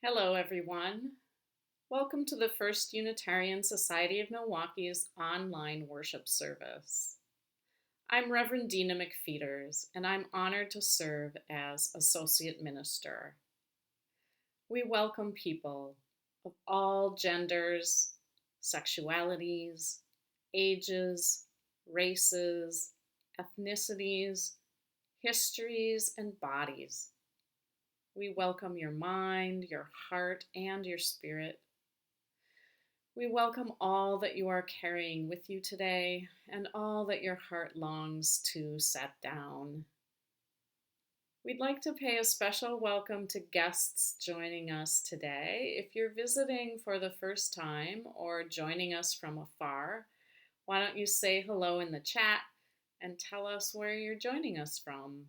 Hello, everyone. Welcome to the First Unitarian Society of Milwaukee's online worship service. I'm Reverend Dina McFeeters, and I'm honored to serve as Associate Minister. We welcome people of all genders, sexualities, ages, races, ethnicities, histories, and bodies. We welcome your mind, your heart, and your spirit. We welcome all that you are carrying with you today and all that your heart longs to set down. We'd like to pay a special welcome to guests joining us today. If you're visiting for the first time or joining us from afar, why don't you say hello in the chat and tell us where you're joining us from?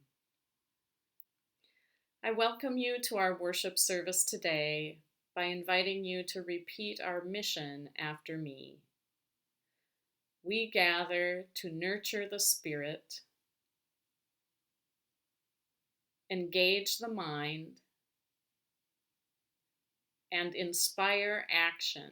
I welcome you to our worship service today by inviting you to repeat our mission after me. We gather to nurture the spirit, engage the mind, and inspire action.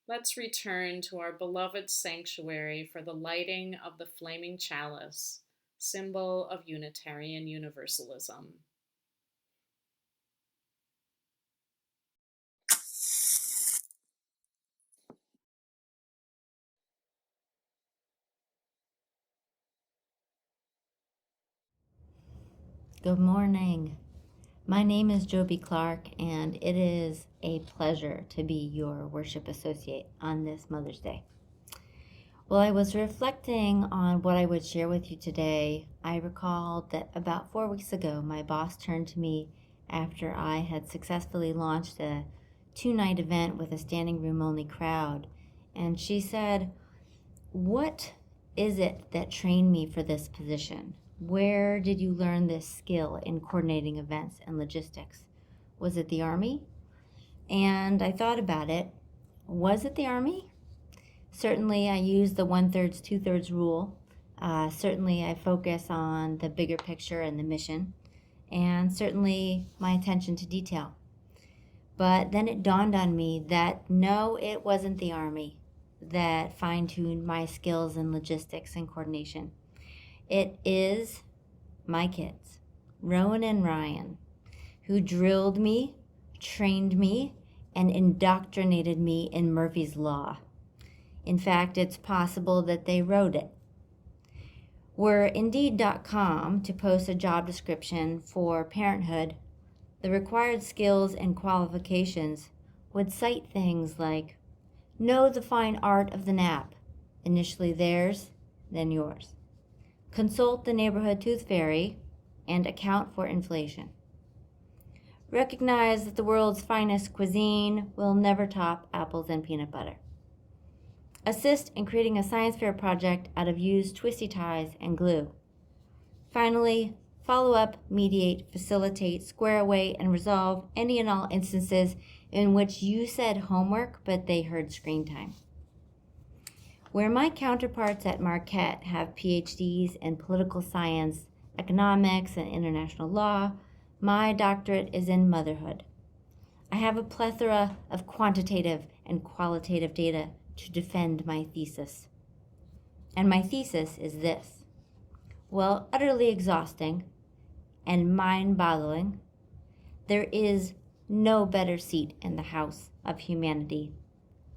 Let's return to our beloved sanctuary for the lighting of the flaming chalice, symbol of Unitarian Universalism. Good morning. My name is Joby Clark, and it is a pleasure to be your worship associate on this Mother's Day. While I was reflecting on what I would share with you today, I recalled that about 4 weeks ago, my boss turned to me after I had successfully launched a 2-night event with a standing room only crowd, and she said, "What is it that trained me for this position? Where did you learn this skill in coordinating events and logistics? Was it the Army?" And I thought about it. Was it the Army? Certainly, I use the 1/3, 2/3 rule. Certainly, I focus on the bigger picture and the mission, and certainly my attention to detail. But then it dawned on me that no, it wasn't the Army that fine-tuned my skills in logistics and coordination. It is my kids, Rowan and Ryan, who drilled me, trained me, and indoctrinated me in Murphy's Law. In fact, it's possible that they wrote it. Were Indeed.com to post a job description for parenthood, the required skills and qualifications would cite things like know the fine art of the nap, initially theirs, then yours. Consult the neighborhood tooth fairy and account for inflation. Recognize that the world's finest cuisine will never top apples and peanut butter. Assist in creating a science fair project out of used twisty ties and glue. Finally, follow up, mediate, facilitate, square away, and resolve any and all instances in which you said homework but they heard screen time. Where my counterparts at Marquette have PhDs in political science, economics, and international law, my doctorate is in motherhood. I have a plethora of quantitative and qualitative data to defend my thesis. And my thesis is this. While utterly exhausting and mind-boggling, there is no better seat in the house of humanity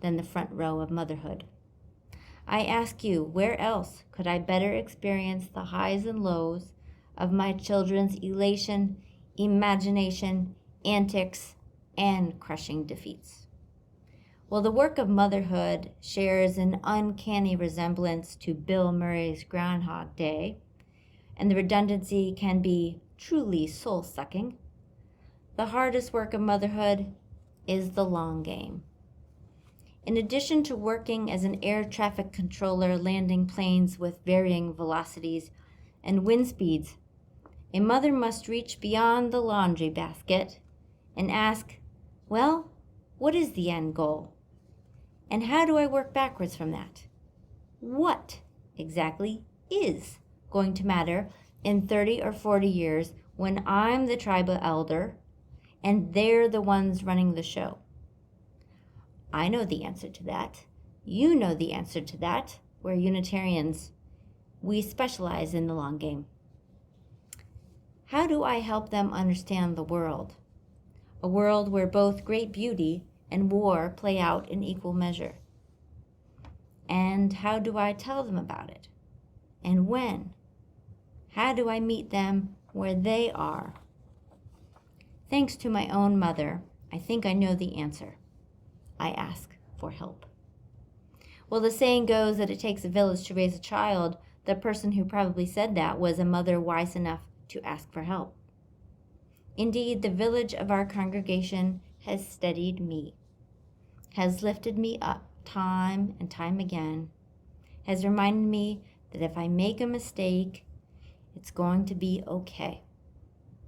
than the front row of motherhood. I ask you, where else could I better experience the highs and lows of my children's elation, imagination, antics, and crushing defeats? Well, the work of motherhood shares an uncanny resemblance to Bill Murray's Groundhog Day, and the redundancy can be truly soul-sucking. The hardest work of motherhood is the long game. In addition to working as an air traffic controller landing planes with varying velocities and wind speeds, a mother must reach beyond the laundry basket and ask, well, What is the end goal? And how do I work backwards from that? What exactly is going to matter in 30 or 40 years when I'm the tribal elder and they're the ones running the show? I know the answer to that. You know the answer to that. We're Unitarians. We specialize in the long game. How do I help them understand the world? A world where both great beauty and war play out in equal measure. And how do I tell them about it? And when? How do I meet them where they are? Thanks to my own mother, I think I know the answer. I ask for help. Well, the saying goes that it takes a village to raise a child. The person who probably said that was a mother wise enough to ask for help. Indeed, the village of our congregation has steadied me, has lifted me up time and time again, has reminded me that if I make a mistake, it's going to be okay.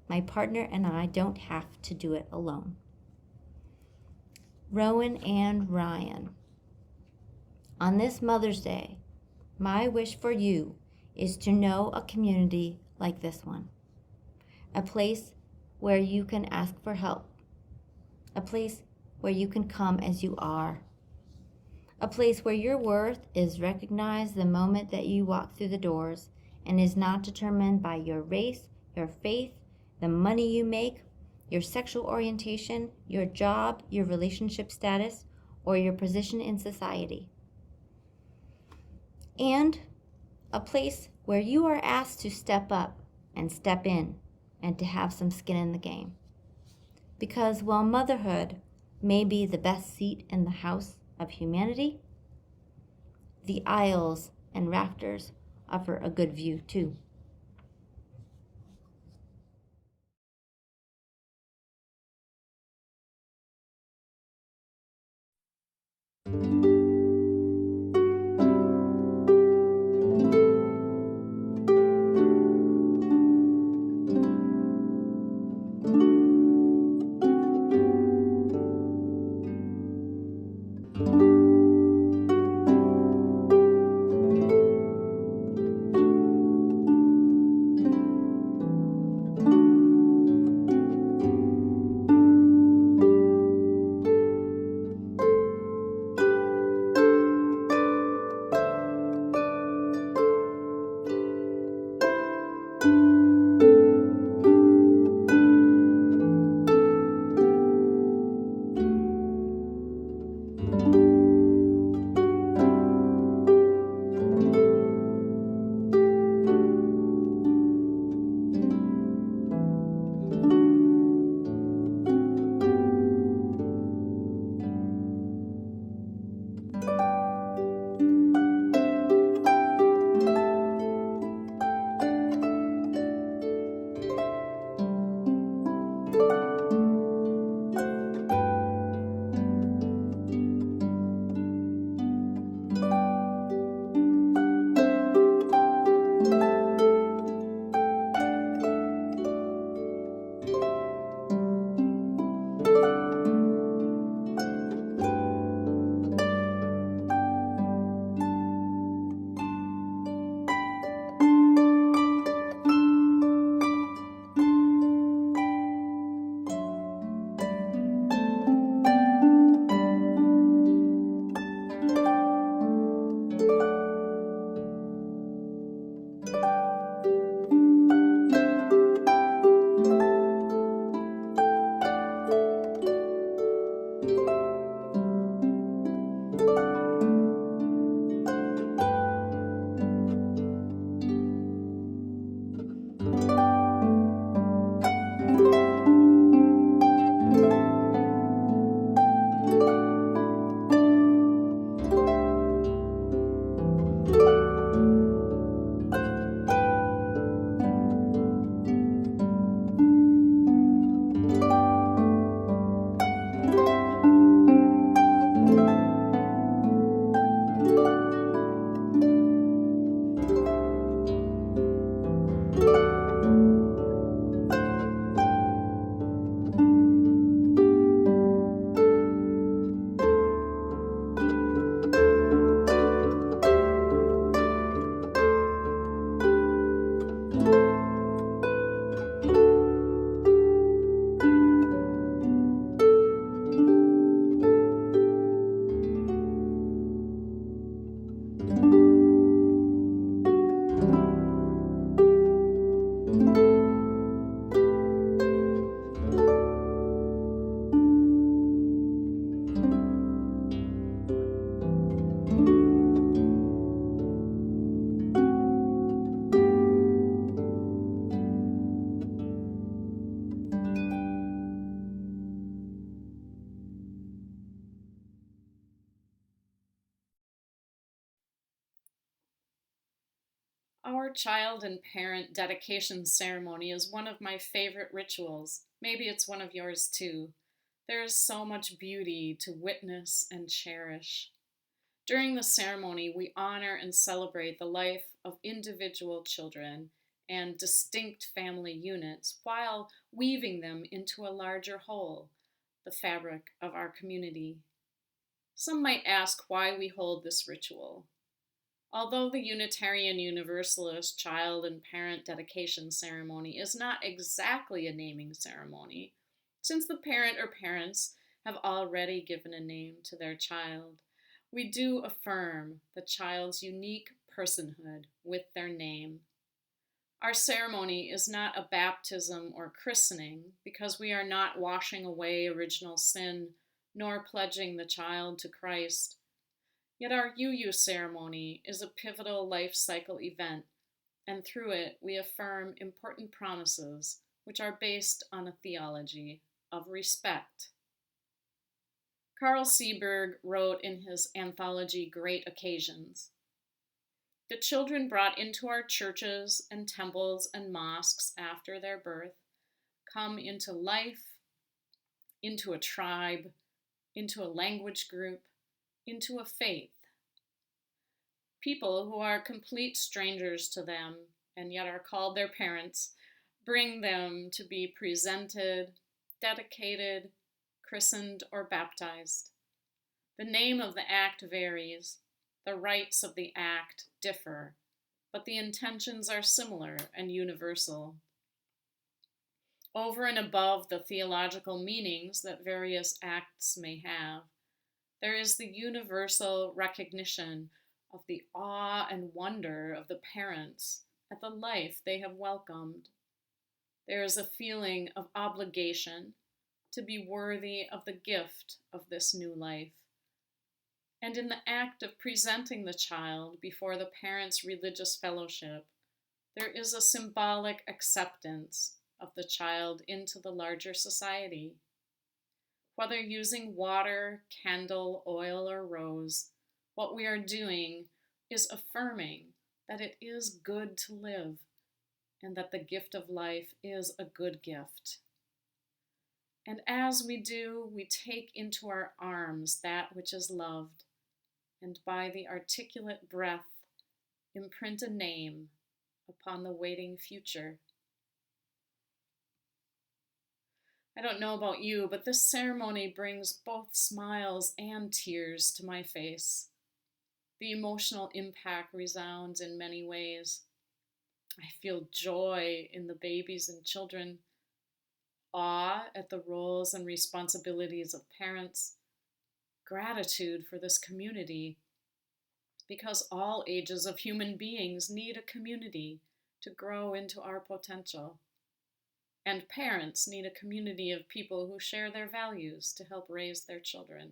My partner and I don't have to do it alone. Rowan and Ryan, on this Mother's Day, my wish for you is to know a community like this one, a place where you can ask for help, a place where you can come as you are, a place where your worth is recognized the moment that you walk through the doors and is not determined by your race, your faith, the money you make, your sexual orientation, your job, your relationship status, or your position in society. And a place where you are asked to step up and step in and to have some skin in the game. Because while motherhood may be the best seat in the house of humanity, the aisles and rafters offer a good view too. Our child and parent dedication ceremony is one of my favorite rituals. Maybe it's one of yours too. There is so much beauty to witness and cherish. During the ceremony, we honor and celebrate the life of individual children and distinct family units while weaving them into a larger whole, the fabric of our community. Some might ask why we hold this ritual. Although the Unitarian Universalist child and parent dedication ceremony is not exactly a naming ceremony, since the parent or parents have already given a name to their child, we do affirm the child's unique personhood with their name. Our ceremony is not a baptism or christening because we are not washing away original sin nor pledging the child to Christ. Yet our UU ceremony is a pivotal life cycle event, and through it we affirm important promises which are based on a theology of respect. Carl Seberg wrote in his anthology Great Occasions, "The children brought into our churches and temples and mosques after their birth come into life, into a tribe, into a language group, into a faith. People who are complete strangers to them and yet are called their parents bring them to be presented, dedicated, christened, or baptized. The name of the act varies, the rites of the act differ, but the intentions are similar and universal. Over and above the theological meanings that various acts may have, there is the universal recognition of the awe and wonder of the parents at the life they have welcomed. There is a feeling of obligation to be worthy of the gift of this new life. And in the act of presenting the child before the parents' religious fellowship, there is a symbolic acceptance of the child into the larger society. Whether using water, candle, oil, or rose, what we are doing is affirming that it is good to live and that the gift of life is a good gift. And as we do, we take into our arms that which is loved, and by the articulate breath, imprint a name upon the waiting future. I don't know about you, but this ceremony brings both smiles and tears to my face. The emotional impact resounds in many ways. I feel joy in the babies and children, awe at the roles and responsibilities of parents, gratitude for this community, because all ages of human beings need a community to grow into our potential. And parents need a community of people who share their values to help raise their children.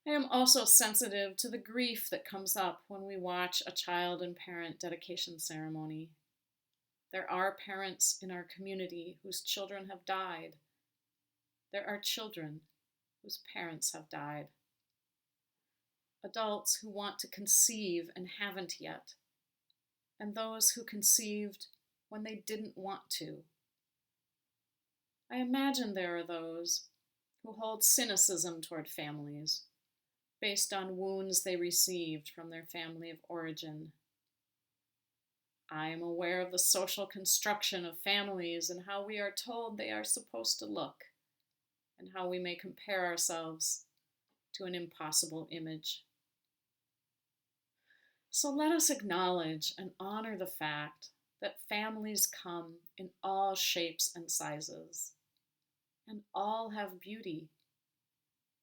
I am also sensitive to the grief that comes up when we watch a child and parent dedication ceremony. There are parents in our community whose children have died. There are children whose parents have died. Adults who want to conceive and haven't yet, and those who conceived when they didn't want to. I imagine there are those who hold cynicism toward families based on wounds they received from their family of origin. I am aware of the social construction of families and how we are told they are supposed to look, and how we may compare ourselves to an impossible image. So let us acknowledge and honor the fact that families come in all shapes and sizes, and all have beauty.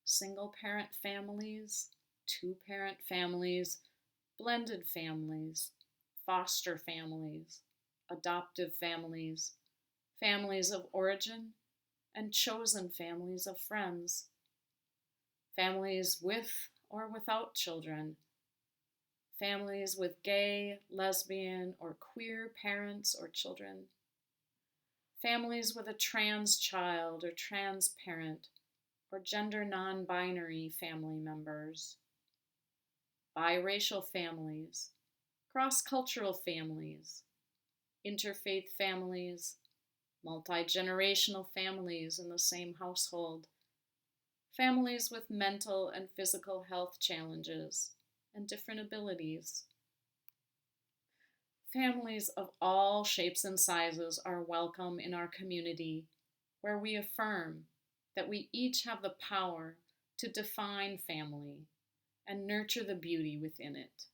Single-parent families, two-parent families, blended families, foster families, adoptive families, families of origin, and chosen families of friends, families with or without children, families with gay, lesbian, or queer parents or children, families with a trans child or trans parent, or gender non-binary family members, biracial families, cross-cultural families, interfaith families, multi-generational families in the same household, families with mental and physical health challenges and different abilities. Families of all shapes and sizes are welcome in our community, where we affirm that we each have the power to define family and nurture the beauty within it.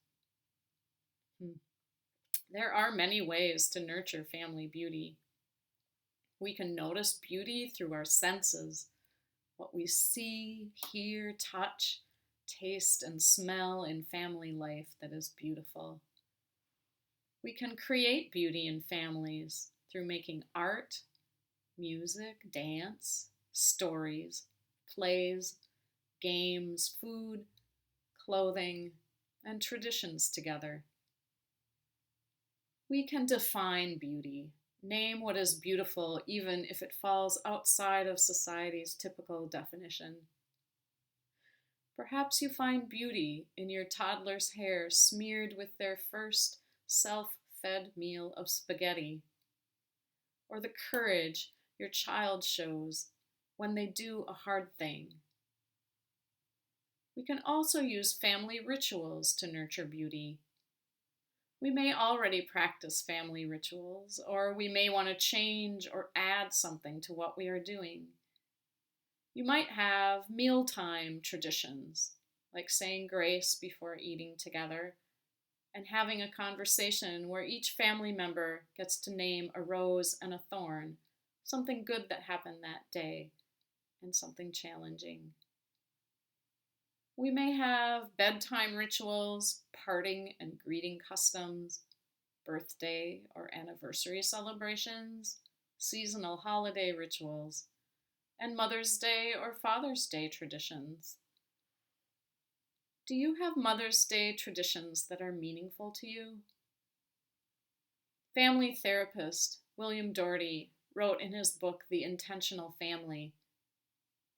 There are many ways to nurture family beauty. We can notice beauty through our senses, what we see, hear, touch, taste, and smell in family life that is beautiful. We can create beauty in families through making art, music, dance, stories, plays, games, food, clothing, and traditions together. We can define beauty, name what is beautiful even if it falls outside of society's typical definition. Perhaps you find beauty in your toddler's hair smeared with their first self-fed meal of spaghetti, or the courage your child shows when they do a hard thing. We can also use family rituals to nurture beauty. We may already practice family rituals, or we may want to change or add something to what we are doing. You might have mealtime traditions, like saying grace before eating together, and having a conversation where each family member gets to name a rose and a thorn, something good that happened that day, and something challenging. We may have bedtime rituals, parting and greeting customs, birthday or anniversary celebrations, seasonal holiday rituals, and Mother's Day or Father's Day traditions. Do you have Mother's Day traditions that are meaningful to you? Family therapist William Doherty wrote in his book, The Intentional Family,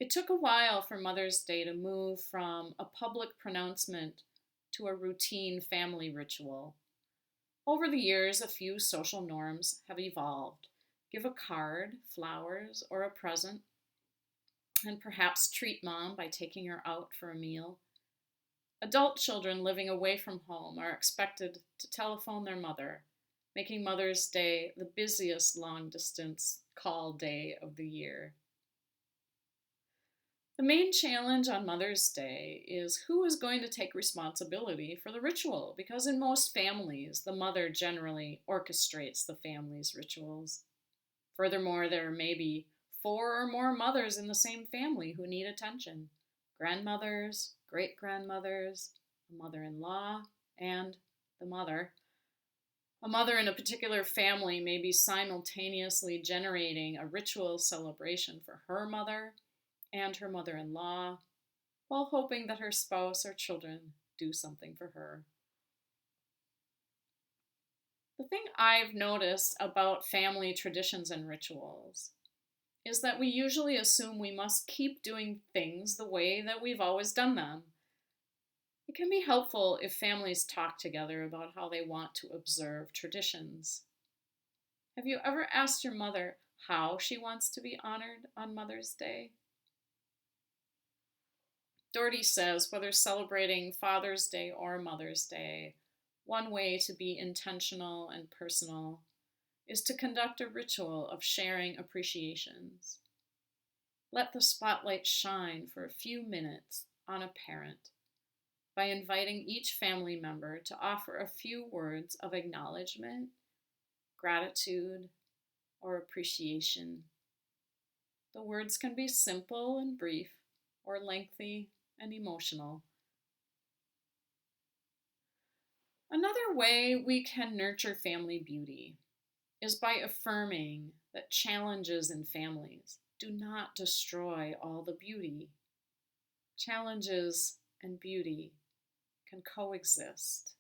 "It took a while for Mother's Day to move from a public pronouncement to a routine family ritual. Over the years, a few social norms have evolved. Give a card, flowers, or a present, and perhaps treat mom by taking her out for a meal. Adult children living away from home are expected to telephone their mother, making Mother's Day the busiest long-distance call day of the year. The main challenge on Mother's Day is who is going to take responsibility for the ritual, because in most families, the mother generally orchestrates the family's rituals. Furthermore, there may be 4 or more mothers in the same family who need attention: grandmothers, great-grandmothers, a mother-in-law, and the mother. A mother in a particular family may be simultaneously generating a ritual celebration for her mother and her mother-in-law, while hoping that her spouse or children do something for her. The thing I've noticed about family traditions and rituals is that we usually assume we must keep doing things the way that we've always done them. It can be helpful if families talk together about how they want to observe traditions. Have you ever asked your mother how she wants to be honored on Mother's Day? Doherty says whether celebrating Father's Day or Mother's Day, one way to be intentional and personal is to conduct a ritual of sharing appreciations. Let the spotlight shine for a few minutes on a parent by inviting each family member to offer a few words of acknowledgement, gratitude, or appreciation. The words can be simple and brief, or lengthy and emotional. Another way we can nurture family beauty is by affirming that challenges in families do not destroy all the beauty. Challenges and beauty can coexist.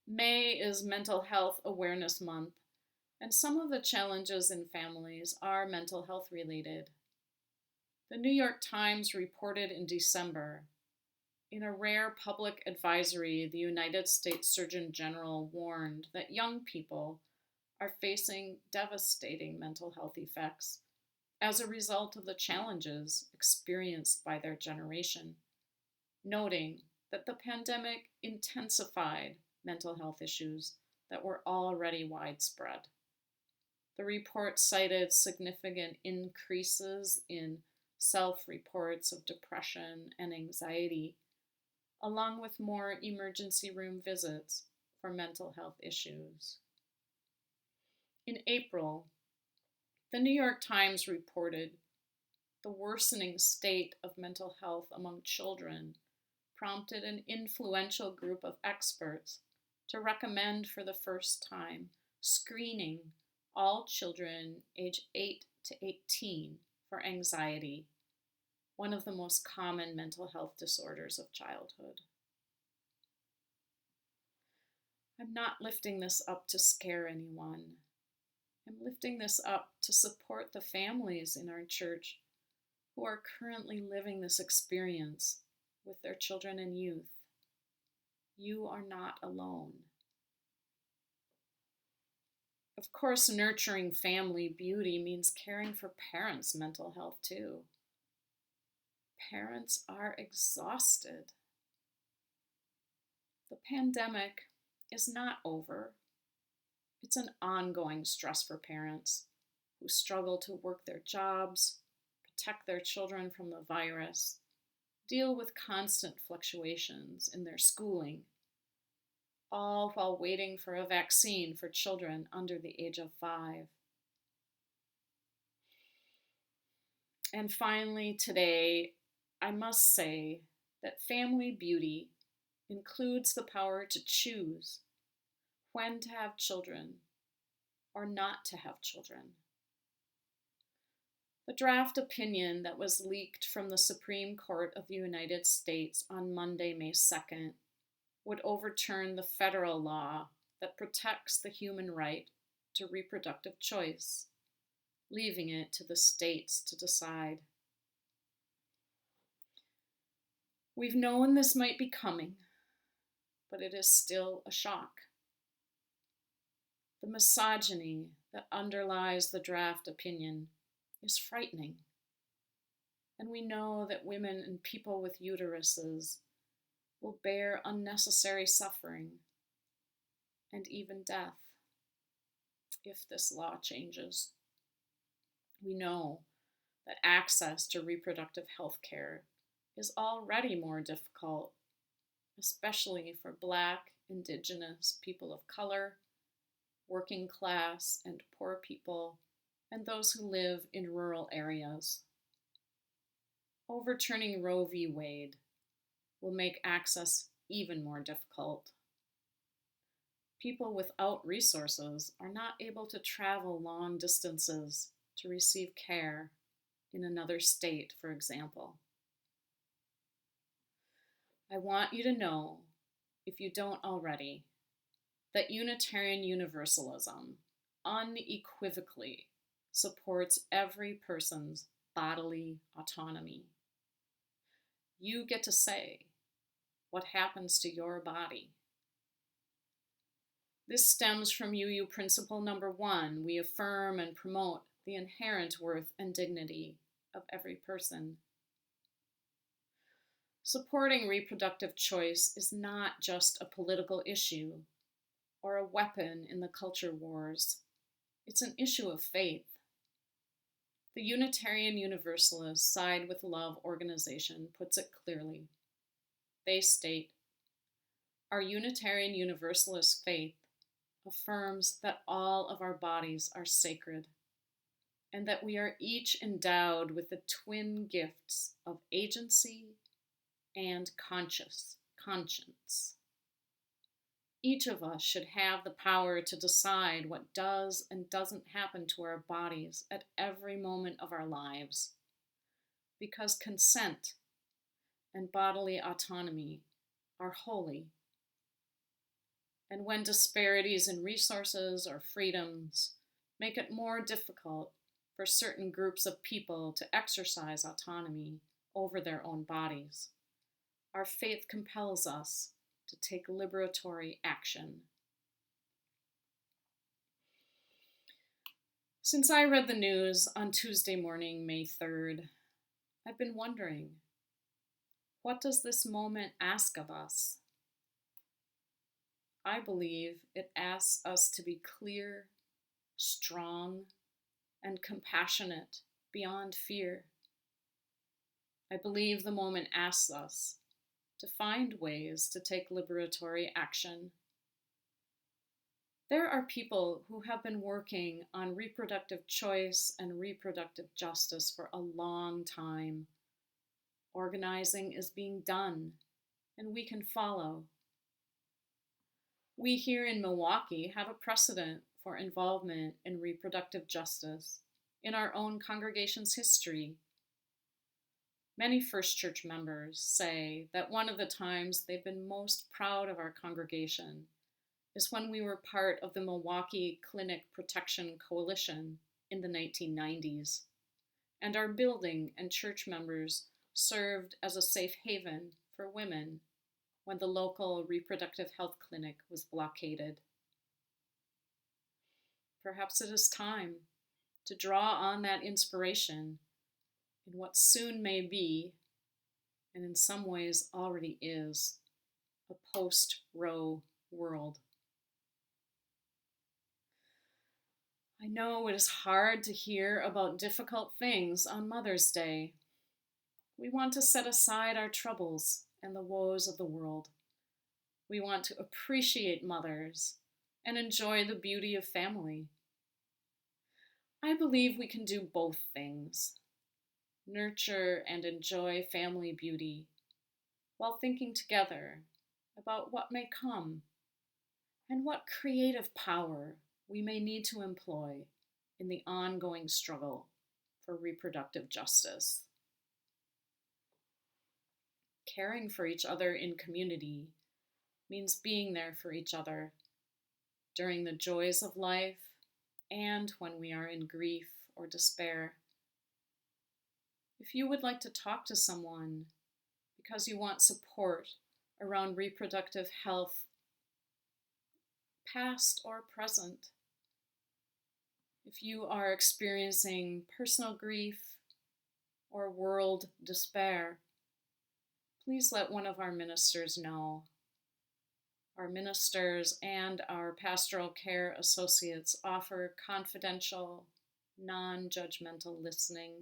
May is Mental Health Awareness Month, and some of the challenges in families are mental health related. The New York Times reported in December In a rare public advisory, the United States Surgeon General warned that young people are facing devastating mental health effects as a result of the challenges experienced by their generation, noting that the pandemic intensified mental health issues that were already widespread. The report cited significant increases in self reports of depression and anxiety, along with more emergency room visits for mental health issues. In April, the New York Times reported the worsening state of mental health among children prompted an influential group of experts to recommend for the first time screening all children age 8 to 18 for anxiety, one of the most common mental health disorders of childhood. I'm not lifting this up to scare anyone. I'm lifting this up to support the families in our church who are currently living this experience with their children and youth. You are not alone. Of course, nurturing family beauty means caring for parents' mental health too. Parents are exhausted. The pandemic is not over. It's an ongoing stress for parents who struggle to work their jobs, protect their children from the virus, deal with constant fluctuations in their schooling, all while waiting for a vaccine for children under the age of 5. And finally, today, I must say that family beauty includes the power to choose when to have children or not to have children. The draft opinion that was leaked from the Supreme Court of the United States on Monday, May 2nd, would overturn the federal law that protects the human right to reproductive choice, leaving it to the states to decide. We've known this might be coming, but it is still a shock. The misogyny that underlies the draft opinion is frightening. And we know that women and people with uteruses will bear unnecessary suffering and even death if this law changes. We know that access to reproductive health care is already more difficult, especially for Black, Indigenous, people of color, working class and poor people, and those who live in rural areas. Overturning Roe v. Wade will make access even more difficult. People without resources are not able to travel long distances to receive care in another state, for example. I want you to know, if you don't already, that Unitarian Universalism unequivocally supports every person's bodily autonomy. You get to say what happens to your body. This stems from UU Principle number 1. We affirm and promote the inherent worth and dignity of every person. Supporting reproductive choice is not just a political issue or a weapon in the culture wars. It's an issue of faith. The Unitarian Universalist Side with Love organization puts it clearly. They state, our Unitarian Universalist faith affirms that all of our bodies are sacred and that we are each endowed with the twin gifts of agency and conscience. Each of us should have the power to decide what does and doesn't happen to our bodies at every moment of our lives, because consent and bodily autonomy are holy. And when disparities in resources or freedoms make it more difficult for certain groups of people to exercise autonomy over their own bodies, Our faith compels us to take liberatory action. Since I read the news on Tuesday morning, May 3rd, I've been wondering, what does this moment ask of us? I believe it asks us to be clear, strong, and compassionate beyond fear. I believe the moment asks us to find ways to take liberatory action. There are people who have been working on reproductive choice and reproductive justice for a long time. Organizing is being done, and we can follow. We here in Milwaukee have a precedent for involvement in reproductive justice in our own congregation's history. Many First Church members say that one of the times they've been most proud of our congregation is when we were part of the Milwaukee Clinic Protection Coalition in the 1990s, and our building and church members served as a safe haven for women when the local reproductive health clinic was blockaded. Perhaps it is time to draw on that inspiration in what soon may be, and in some ways already is, a post-Roe world. I know it is hard to hear about difficult things on Mother's Day. We want to set aside our troubles and the woes of the world. We want to appreciate mothers and enjoy the beauty of family. I believe we can do both things, nurture and enjoy family beauty while thinking together about what may come and what creative power we may need to employ in the ongoing struggle for reproductive justice. Caring for each other in community means being there for each other during the joys of life and when we are in grief or despair. If you would like to talk to someone because you want support around reproductive health, past or present, if you are experiencing personal grief or world despair, please let one of our ministers know. Our ministers and our pastoral care associates offer confidential, non-judgmental listening.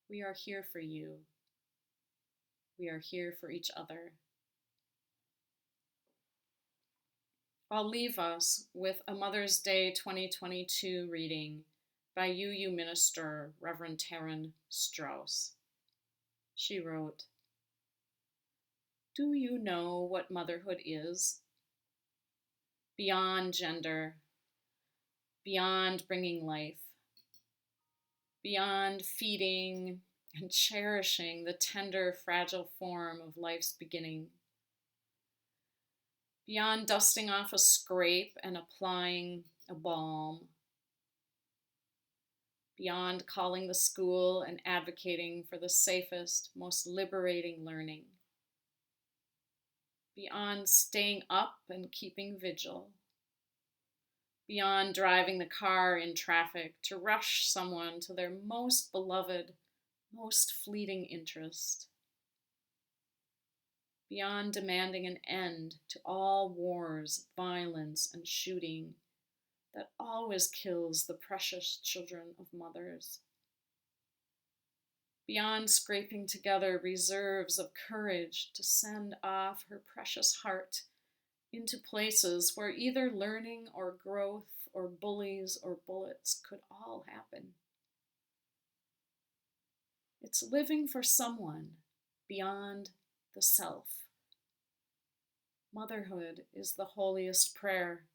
We are here for you. We are here for each other. I'll leave us with a Mother's Day 2022 reading by UU minister Reverend Taryn Strauss. She wrote, "Do you know what motherhood is? Beyond gender, beyond bringing life, beyond feeding and cherishing the tender, fragile form of life's beginning, beyond dusting off a scrape and applying a balm, beyond calling the school and advocating for the safest, most liberating learning, beyond staying up and keeping vigil, beyond driving the car in traffic to rush someone to their most beloved, most fleeting interest, beyond demanding an end to all wars, violence, and shooting that always kills the precious children of mothers, beyond scraping together reserves of courage to send off her precious heart into places where either learning or growth or bullies or bullets could all happen. It's living for someone beyond the self. Motherhood is the holiest prayer.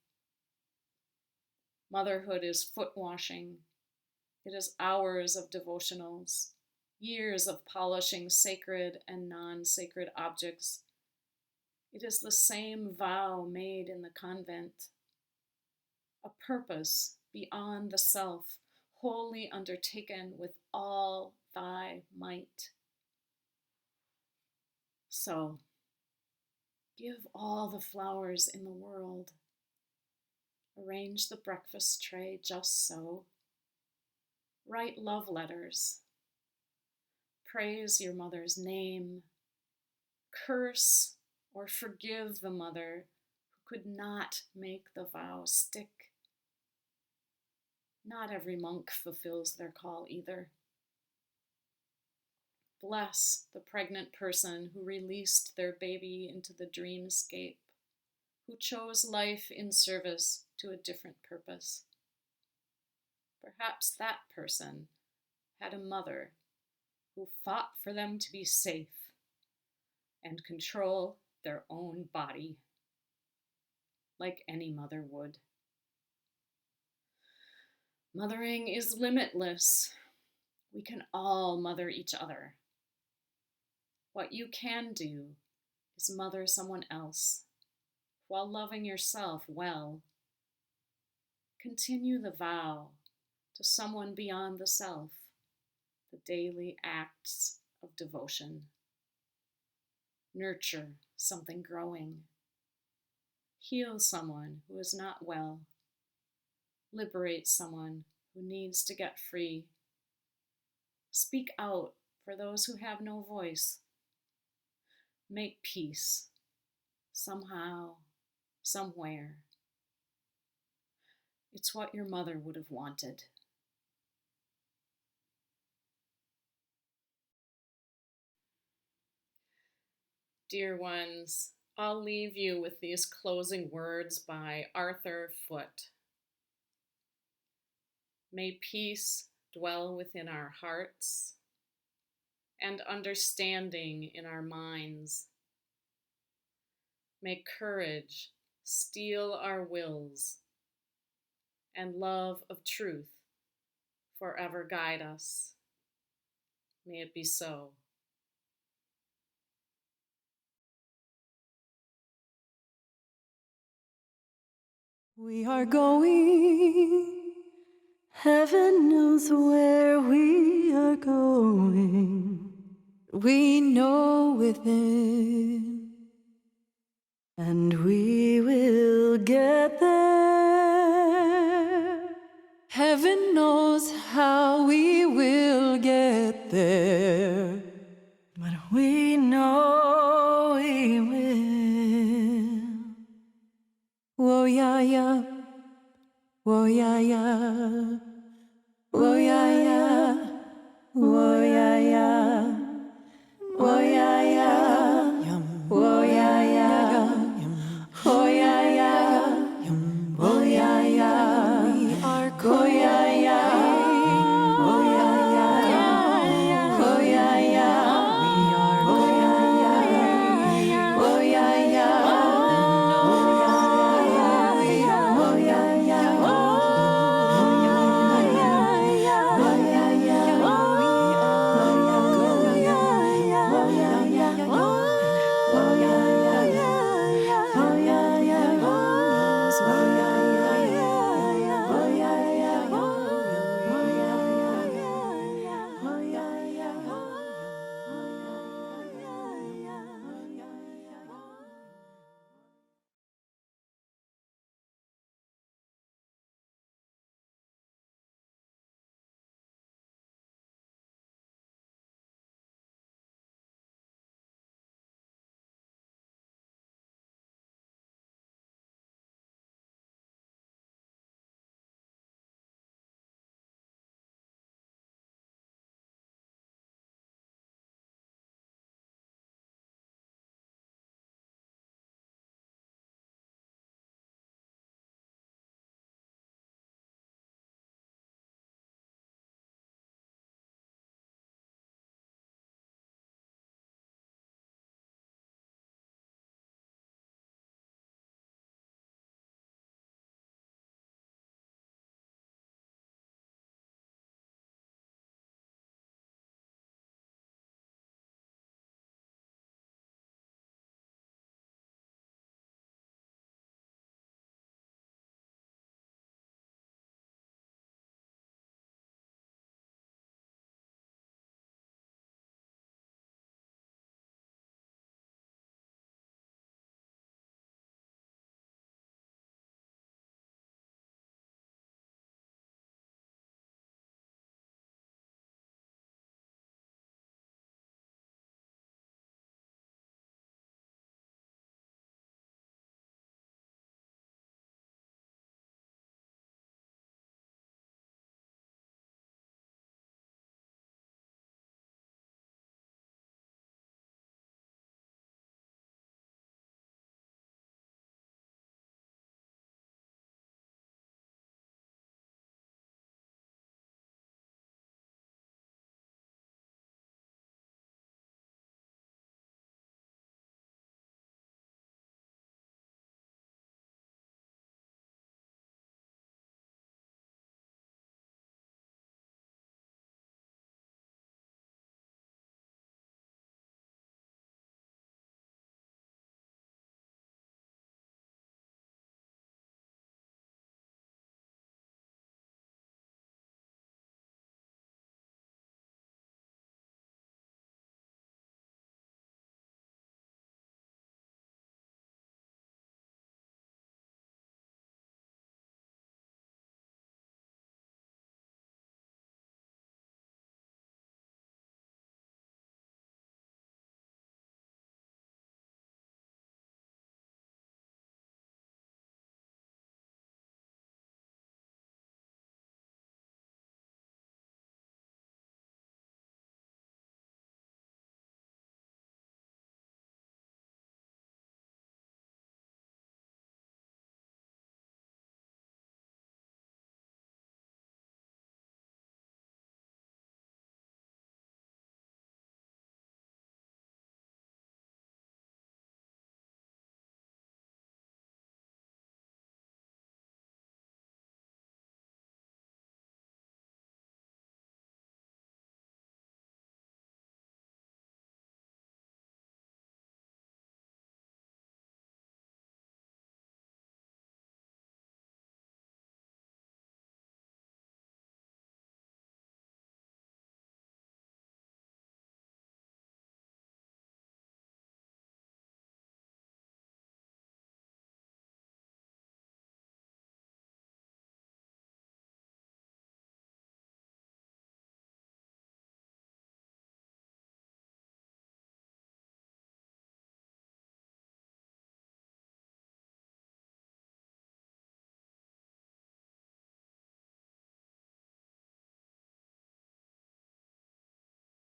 Motherhood is foot washing. It is hours of devotionals, years of polishing sacred and non-sacred objects. It is the same vow made in the convent. A purpose beyond the self, wholly undertaken with all thy might. So, give all the flowers in the world. Arrange the breakfast tray just so. Write love letters. Praise your mother's name. Curse or forgive the mother who could not make the vow stick. Not every monk fulfills their call either. Bless the pregnant person who released their baby into the dreamscape, who chose life in service to a different purpose. Perhaps that person had a mother who fought for them to be safe and control their own body, like any mother would. Mothering is limitless. We can all mother each other. What you can do is mother someone else while loving yourself well. Continue the vow to someone beyond the self, the daily acts of devotion. Nurture something growing. Heal someone who is not well. Liberate someone who needs to get free. Speak out for those who have no voice. Make peace, somehow, somewhere. It's what your mother would have wanted. Dear ones, I'll leave you with these closing words by Arthur Foote. May peace dwell within our hearts and understanding in our minds. May courage steel our wills and love of truth forever guide us. May it be so. We are going, heaven knows where we are going. We know within, and we will get there. Heaven knows how we will get there, but we know we will. Whoa, yeah, yeah. Whoa, yeah, yeah. Whoa, yeah, yeah. Whoa, yeah, yeah.